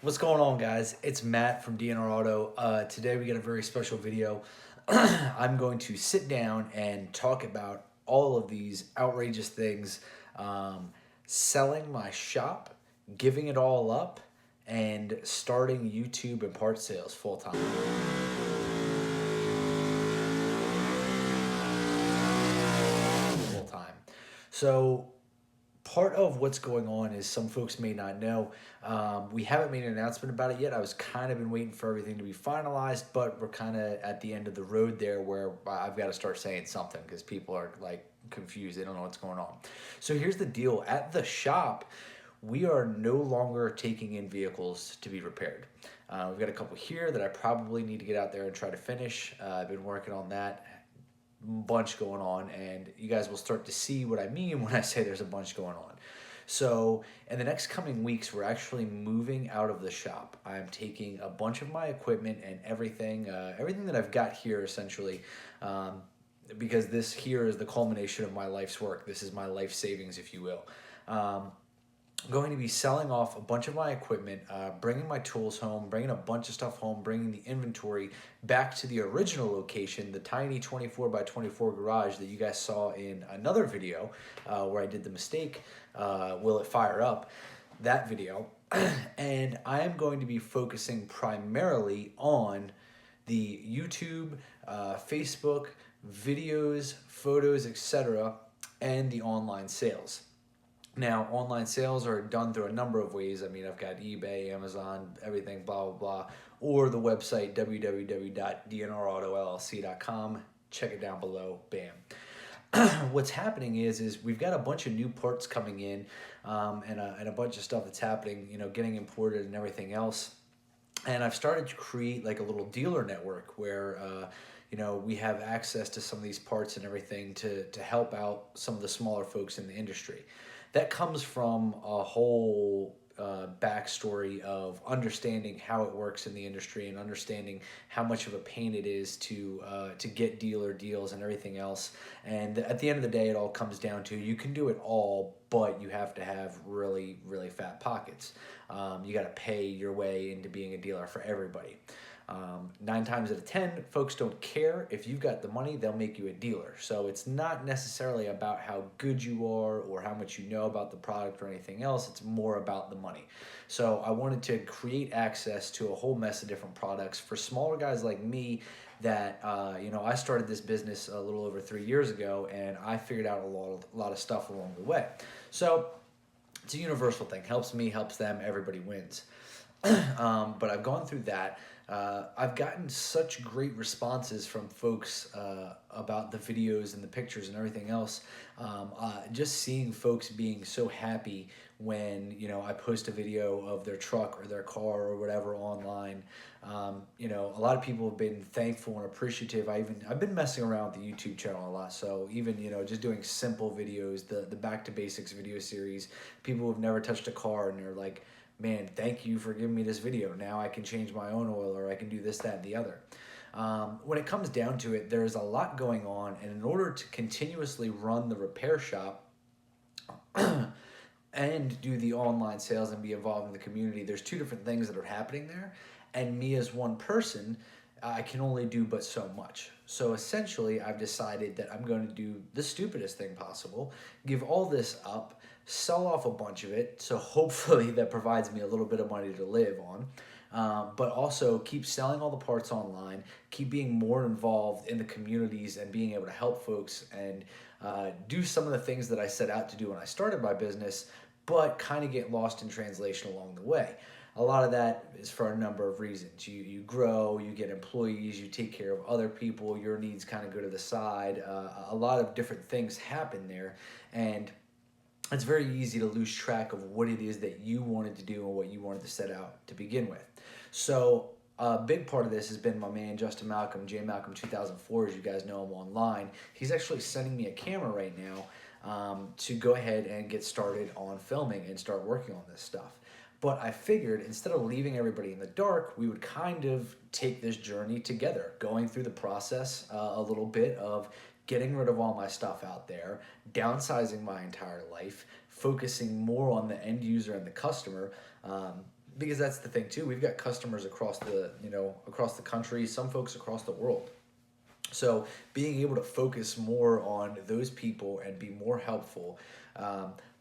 What's going on, guys? It's Matt from DNR Auto. Today we got a very special video. I'm going to sit down and talk about all of these outrageous things, selling my shop, giving it all up, and starting YouTube and part sales full time. So part of what's going on is some folks may not know. We haven't made an announcement about it yet. I was kind of been waiting for everything to be finalized, but we're kind of at the end of the road there where I've got to start saying something because people are like confused. They don't know what's going on. So here's the deal. At the shop, we are no longer taking in vehicles to be repaired. We've got a couple here that I probably need to get out there and try to finish. I've been working on that. Bunch going on, and you guys will start to see what I mean when I say there's a bunch going on. So in the next coming weeks, we're actually moving out of the shop. I'm taking a bunch of my equipment and everything that I've got here essentially, because this here is the culmination of my life's work. This is my life savings, if you will. I'm going to be selling off a bunch of my equipment, bringing my tools home, bringing a bunch of stuff home, bringing the inventory back to the original location, the tiny 24 by 24 garage that you guys saw in another video where I did the mistake, will it fire up, that video. And I am going to be focusing primarily on the YouTube, Facebook, videos, photos, etc., and the online sales. Now, online sales are done through a number of ways. I mean, I've got eBay, Amazon, everything, blah, blah, blah, or the website, www.dnrautosellc.com. Check it down below. Bam. What's happening is we've got a bunch of new parts coming in, and a bunch of stuff that's happening, getting imported and everything else. And I've started to create like a little dealer network where, we have access to some of these parts and everything to help out some of the smaller folks in the industry. That comes from a whole backstory of understanding how it works in the industry and understanding how much of a pain it is to get dealer deals and everything else. And at the end of the day, it all comes down to you can do it all, but you have to have really, really fat pockets. You got to pay your way into being a dealer for everybody. 9 times out of 10, folks don't care. If you've got the money, they'll make you a dealer. So it's not necessarily about how good you are or how much you know about the product or anything else. It's more about the money. So I wanted to create access to a whole mess of different products for smaller guys like me that, I started this business a little over 3 years ago, and I figured out a lot of stuff along the way. So it's a universal thing. Helps me, helps them, everybody wins. But I've gone through that. I've gotten such great responses from folks about the videos and the pictures and everything else. Just seeing folks being so happy when, I post a video of their truck or their car or whatever online. A lot of people have been thankful and appreciative. I've been messing around with the YouTube channel a lot. So even, just doing simple videos, the Back to Basics video series, people who've never touched a car and they're like, man, thank you for giving me this video. Now I can change my own oil, or I can do this, that, and the other. When it comes down to it, there's a lot going on, and in order to continuously run the repair shop and do the online sales and be involved in the community, there's 2 different things that are happening there. And me as one person, I can only do but so much. So essentially, I've decided that I'm going to do the stupidest thing possible, give all this up, sell off a bunch of it, so hopefully that provides me a little bit of money to live on, but also keep selling all the parts online, keep being more involved in the communities and being able to help folks and do some of the things that I set out to do when I started my business, but kind of get lost in translation along the way. A lot of that is for a number of reasons. You grow, you get employees, you take care of other people, your needs kind of go to the side. A lot of different things happen there, and it's very easy to lose track of what it is that you wanted to do and what you wanted to set out to begin with. So a big part of this has been my man Justin Malcolm, J Malcolm 2004, as you guys know him online. He's actually sending me a camera right now to go ahead and get started on filming and start working on this stuff. But I figured instead of leaving everybody in the dark, we would kind of take this journey together, going through the process a little bit of getting rid of all my stuff out there, downsizing my entire life, focusing more on the end user and the customer, because that's the thing too. We've got customers across the, across the country, some folks across the world. So being able to focus more on those people and be more helpful,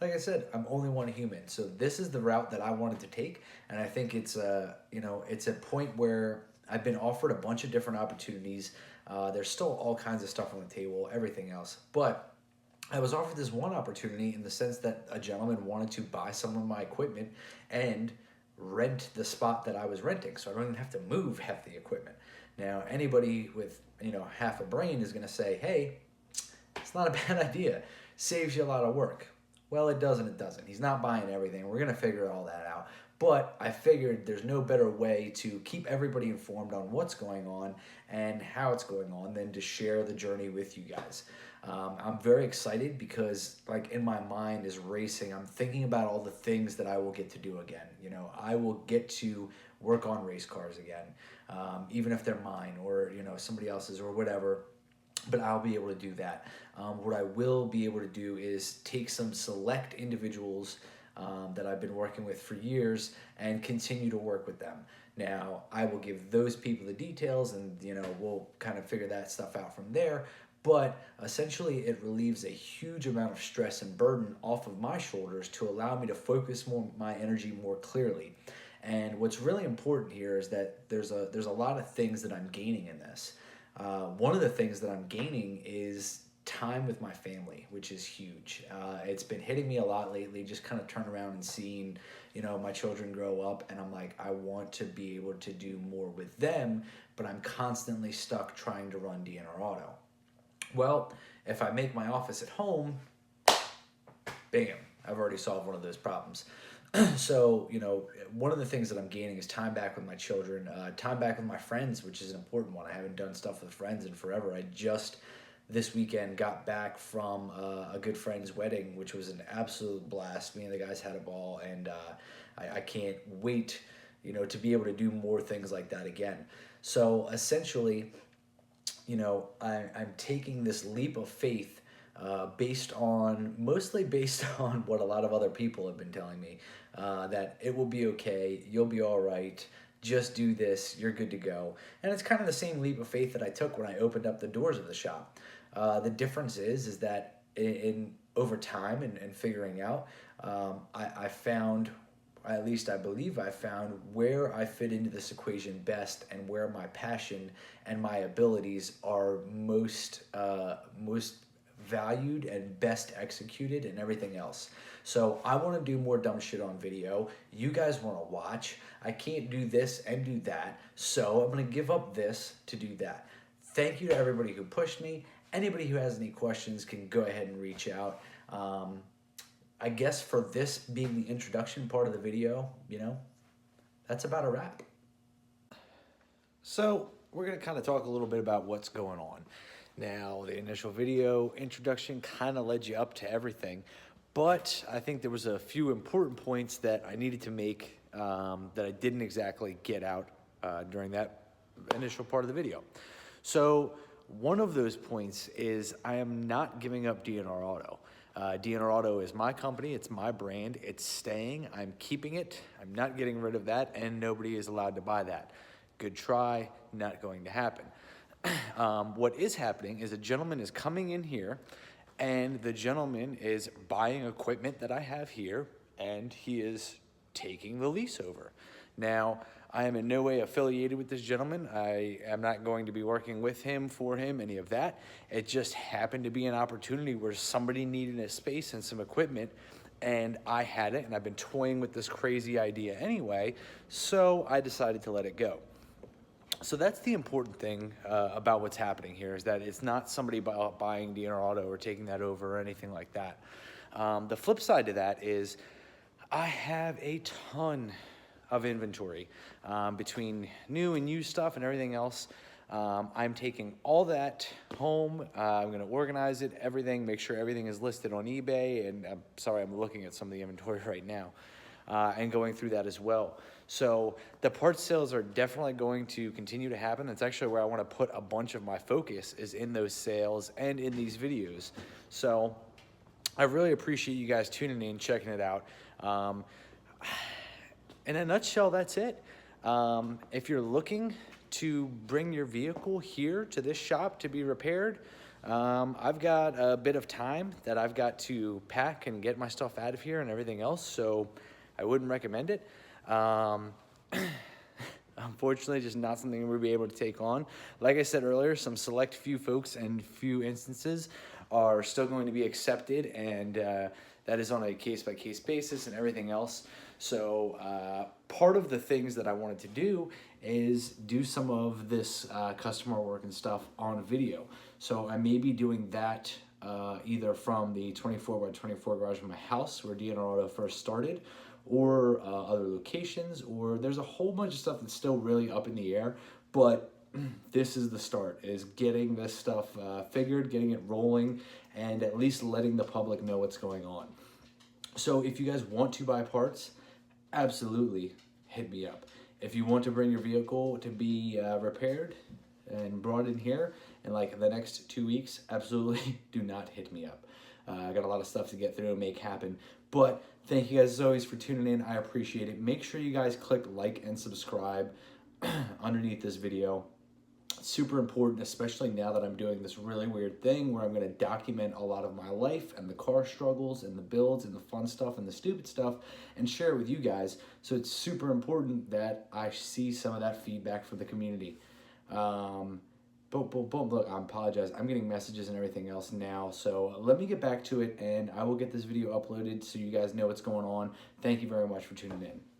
like I said, I'm only one human. So this is the route that I wanted to take, and I think it's it's a point where I've been offered a bunch of different opportunities. There's still all kinds of stuff on the table, everything else, but I was offered this one opportunity in the sense that a gentleman wanted to buy some of my equipment and rent the spot that I was renting, so I don't even have to move half the equipment. Now, anybody with half a brain is going to say, "Hey, it's not a bad idea. Saves you a lot of work." Well, it doesn't. It doesn't. He's not buying everything. We're going to figure all that out. But I figured there's no better way to keep everybody informed on what's going on and how it's going on than to share the journey with you guys. I'm very excited because, like, in my mind is racing. I'm thinking about all the things that I will get to do again. I will get to work on race cars again, even if they're mine or somebody else's or whatever. But I'll be able to do that. What I will be able to do is take some select individuals that I've been working with for years and continue to work with them. Now, I will give those people the details and, we'll kind of figure that stuff out from there. But essentially, it relieves a huge amount of stress and burden off of my shoulders to allow me to focus my energy more clearly. And what's really important here is that there's a lot of things that I'm gaining in this. One of the things that I'm gaining is time with my family, which is huge. It's been hitting me a lot lately, just kind of turn around and seeing, my children grow up, and I'm like, I want to be able to do more with them, but I'm constantly stuck trying to run DNR Auto. Well, if I make my office at home, bam, I've already solved one of those problems. So, one of the things that I'm gaining is time back with my children, time back with my friends, which is an important one. I haven't done stuff with friends in forever. I just this weekend got back from a good friend's wedding, which was an absolute blast. Me and the guys had a ball, and I can't wait, to be able to do more things like that again. So essentially, I'm taking this leap of faith mostly based on what a lot of other people have been telling me, that it will be okay, you'll be all right, just do this, you're good to go. And it's kind of the same leap of faith that I took when I opened up the doors of the shop. The difference is that in over time and figuring out, I found, at least I believe I found, where I fit into this equation best and where my passion and my abilities are most valued and best executed and everything else. So I want to do more dumb shit on video. You guys want to watch. I can't do this and do that, so I'm going to give up this to do that. Thank you to everybody who pushed me. Anybody who has any questions can go ahead and reach out. I guess for this being the introduction part of the video, that's about a wrap. So we're going to kind of talk a little bit about what's going on. Now, the initial video introduction kind of led you up to everything, but I think there was a few important points that I needed to make that I didn't exactly get out during that initial part of the video. So one of those points is I am not giving up DNR Auto. DNR Auto is my company, it's my brand, it's staying, I'm keeping it, I'm not getting rid of that, and nobody is allowed to buy that. Good try, not going to happen. What is happening is a gentleman is coming in here, and the gentleman is buying equipment that I have here, and he is taking the lease over. Now, I am in no way affiliated with this gentleman. I am not going to be working with him, for him, any of that. It just happened to be an opportunity where somebody needed a space and some equipment, and I had it, and I've been toying with this crazy idea anyway, so I decided to let it go. So that's the important thing about what's happening here, is that it's not somebody buying DNR Auto or taking that over or anything like that. The flip side to that is I have a ton of inventory between new and used stuff and everything else. I'm taking all that home. I'm going to organize it, everything, make sure everything is listed on eBay. And I'm sorry, I'm looking at some of the inventory right now and going through that as well. So the parts sales are definitely going to continue to happen. That's actually where I want to put a bunch of my focus, is in those sales and in these videos. So I really appreciate you guys tuning in, checking it out. in a nutshell, that's it. If you're looking to bring your vehicle here to this shop to be repaired, I've got a bit of time that I've got to pack and get my stuff out of here and everything else, so I wouldn't recommend it. Unfortunately, just not something we'll be able to take on. Like I said earlier, some select few folks and few instances are still going to be accepted, and that is on a case-by-case basis and everything else. So part of the things that I wanted to do is do some of this customer work and stuff on video. So I may be doing that either from the 24x24 garage in my house where DNR Auto first started, or other locations, or there's a whole bunch of stuff that's still really up in the air, but this is the start, is getting this stuff figured, getting it rolling, and at least letting the public know what's going on. So if you guys want to buy parts, absolutely hit me up. If you want to bring your vehicle to be repaired and brought in here in like the next 2 weeks, absolutely do not hit me up. I got a lot of stuff to get through and make happen. But thank you guys as always for tuning in. I appreciate it. Make sure you guys click like and subscribe underneath this video. It's super important, especially now that I'm doing this really weird thing where I'm going to document a lot of my life and the car struggles and the builds and the fun stuff and the stupid stuff and share it with you guys. So it's super important that I see some of that feedback from the community. Look, I apologize. I'm getting messages and everything else now. So let me get back to it, and I will get this video uploaded so you guys know what's going on. Thank you very much for tuning in.